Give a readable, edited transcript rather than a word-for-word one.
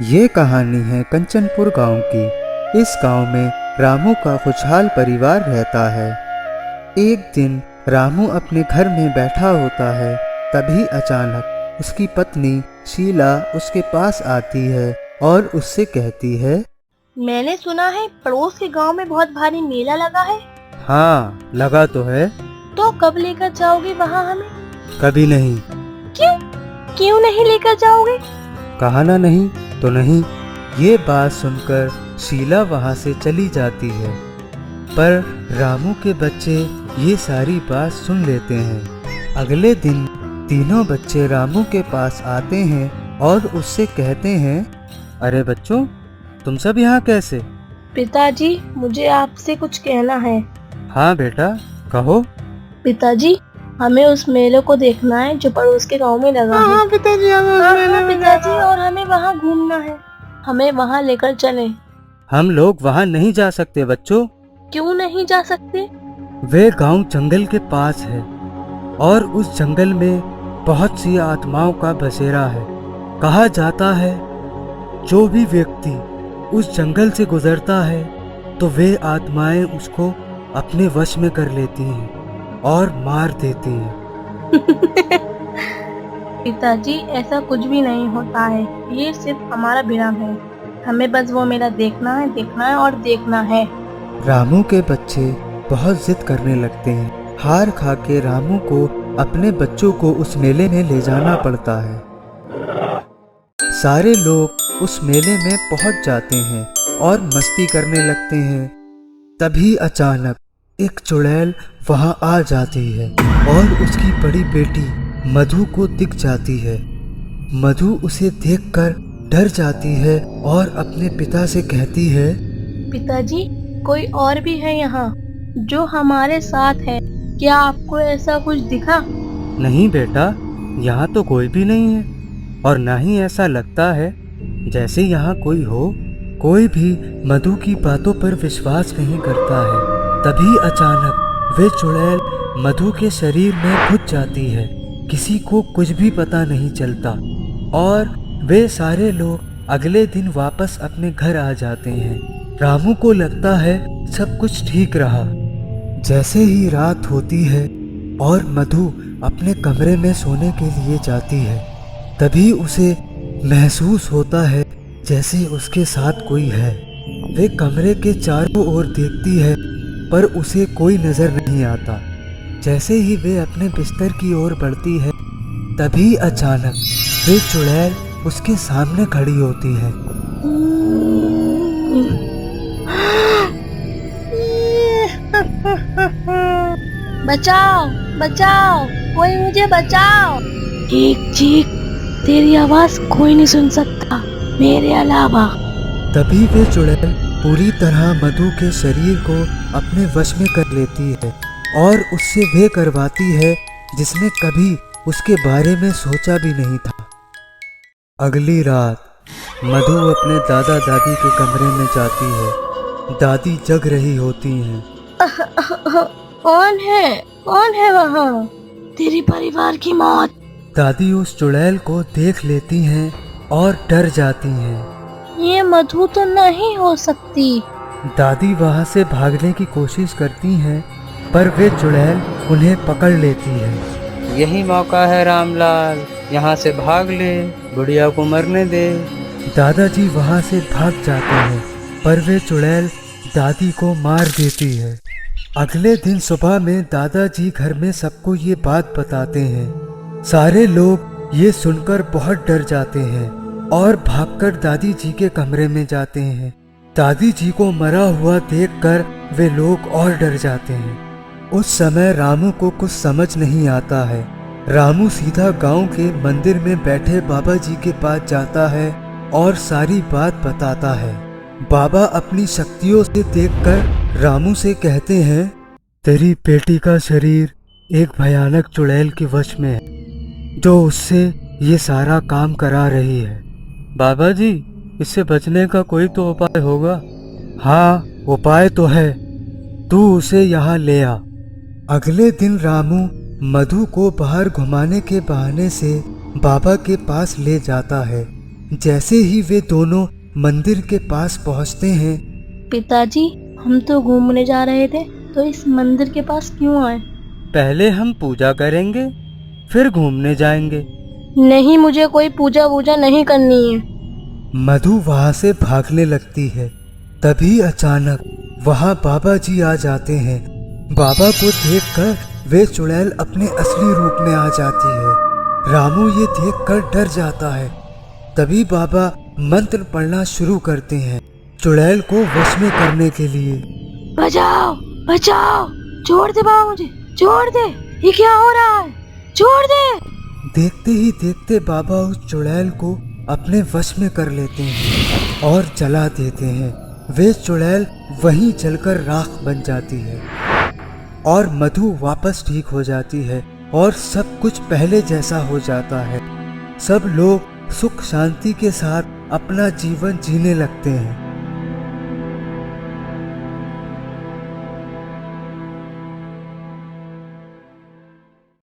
ये कहानी है कंचनपुर गांव की। इस गांव में रामू का खुशहाल परिवार रहता है। एक दिन रामू अपने घर में बैठा होता है, तभी अचानक उसकी पत्नी शीला उसके पास आती है और उससे कहती है, मैंने सुना है पड़ोस के गांव में बहुत भारी मेला लगा है। हाँ लगा तो है। तो कब लेकर जाओगे वहाँ हमें? कभी नहीं। क्यों नहीं लेकर जाओगे? कहा ना नहीं तो नहीं। ये बात सुनकर शीला वहाँ से चली जाती है, पर रामू के बच्चे ये सारी बात सुन लेते हैं। अगले दिन तीनों बच्चे रामू के पास आते हैं और उससे कहते हैं, अरे बच्चों, तुम सब यहाँ कैसे? पिताजी, मुझे आपसे कुछ कहना है। हाँ बेटा, कहो। पिताजी, हमें उस मेले को देखना है जो पड़ोस के गांव में लगा है। हाँ पिताजी, पिताजी, और हमें वहाँ घूमना है। हमें वहाँ लेकर चलें। हम लोग वहाँ नहीं जा सकते बच्चों। क्यों नहीं जा सकते? वे गांव जंगल के पास है और उस जंगल में बहुत सी आत्माओं का बसेरा है। कहा जाता है जो भी व्यक्ति उस जंगल से गुजरता है तो वे आत्माएं उसको अपने वश में कर लेती हैं और मार देती हैं। पिताजी, ऐसा कुछ भी नहीं होता है। ये सिर्फ हमारा भ्रम है। हमें बस वो मेला देखना है और देखना है। रामू के बच्चे बहुत जिद करने लगते हैं। हार खा के रामू को अपने बच्चों को उस मेले में ले जाना पड़ता है। सारे लोग उस मेले में पहुंच जाते हैं और मस्ती करने लगते हैं। तभी अचानक एक चुड़ैल वहां आ जाती है और उसकी बड़ी बेटी मधु को दिख जाती है। मधु उसे देखकर डर जाती है और अपने पिता से कहती है, पिताजी, कोई और भी है यहाँ जो हमारे साथ है। क्या आपको ऐसा कुछ दिखा? नहीं बेटा, यहाँ तो कोई भी नहीं है और ना ही ऐसा लगता है जैसे यहाँ कोई हो। कोई भी मधु की बातों पर विश्वास नहीं करता है। तभी अचानक वे चुड़ैल मधु के शरीर में घुस जाती है। किसी को कुछ भी पता नहीं चलता और वे सारे लोग अगले दिन वापस अपने घर आ जाते हैं। रामू को लगता है सब कुछ ठीक रहा। जैसे ही रात होती है और मधु अपने कमरे में सोने के लिए जाती है, तभी उसे महसूस होता है जैसे उसके साथ कोई है। वे कमरे के चारों ओर देखती है पर उसे कोई नजर नहीं आता। जैसे ही वे अपने बिस्तर की ओर बढ़ती है, तभी अचानक वे चुड़ैल उसके सामने खड़ी होती है। बचाओ, बचाओ, कोई मुझे बचाओ। चीख, तेरी आवाज कोई नहीं सुन सकता मेरे अलावा। तभी वे चुड़ैल पूरी तरह मधु के शरीर को अपने वश में कर लेती है और उससे वे करवाती है जिसने कभी उसके बारे में सोचा भी नहीं था। अगली रात मधु अपने दादा दादी के कमरे में जाती है। दादी जग रही होती हैं। कौन है वहाँ? तेरे परिवार की मौत। दादी उस चुड़ैल को देख लेती हैं और डर जाती हैं। ये मधु तो नहीं हो सकती। दादी वहाँ से भागने की कोशिश करती हैं, पर वे चुड़ैल उन्हें पकड़ लेती है। यही मौका है रामलाल, यहाँ से भाग ले, बुढ़िया को मरने दे। दादाजी वहाँ से भाग जाते हैं, पर वे चुड़ैल दादी को मार देती है। अगले दिन सुबह में दादाजी घर में सबको ये बात बताते हैं। सारे लोग ये सुनकर बहुत डर जाते हैं और भागकर दादी जी के कमरे में जाते हैं। दादी जी को मरा हुआ देखकर वे लोग और डर जाते हैं। उस समय रामू को कुछ समझ नहीं आता है। रामू सीधा गांव के मंदिर में बैठे बाबा जी के पास जाता है और सारी बात बताता है। बाबा अपनी शक्तियों से देखकर रामू से कहते हैं, तेरी बेटी का शरीर एक भयानक चुड़ैल के वश में है जो उससे ये सारा काम करा रही है। बाबा जी, इससे बचने का कोई तो उपाय होगा। हाँ, उपाय तो है, तू उसे यहाँ ले आ। अगले दिन रामू मधु को बाहर घुमाने के बहाने से बाबा के पास ले जाता है। जैसे ही वे दोनों मंदिर के पास पहुँचते हैं, पिताजी, हम तो घूमने जा रहे थे, तो इस मंदिर के पास क्यों आए? पहले हम पूजा करेंगे, फिर घूमने जाएंगे। नहीं, मुझे कोई पूजा वूजा नहीं करनी है। मधु वहाँ से भागने लगती है। तभी अचानक वहाँ बाबा जी आ जाते हैं। बाबा को देखकर वे चुड़ैल अपने असली रूप में आ जाती है। रामू ये देखकर डर जाता है। तभी बाबा मंत्र पढ़ना शुरू करते हैं चुड़ैल को वश में करने के लिए। बचाओ, बचाओ, छोड़ दे बाबा, मुझे छोड़ दे, ये क्या हो रहा है, छोड़ दे। देखते ही देखते बाबा उस चुड़ैल को अपने वश में कर लेते हैं और जला देते हैं। वे चुड़ैल वहीं जलकर राख बन जाती है और मधु वापस ठीक हो जाती है और सब कुछ पहले जैसा हो जाता है। सब लोग सुख शांति के साथ अपना जीवन जीने लगते हैं।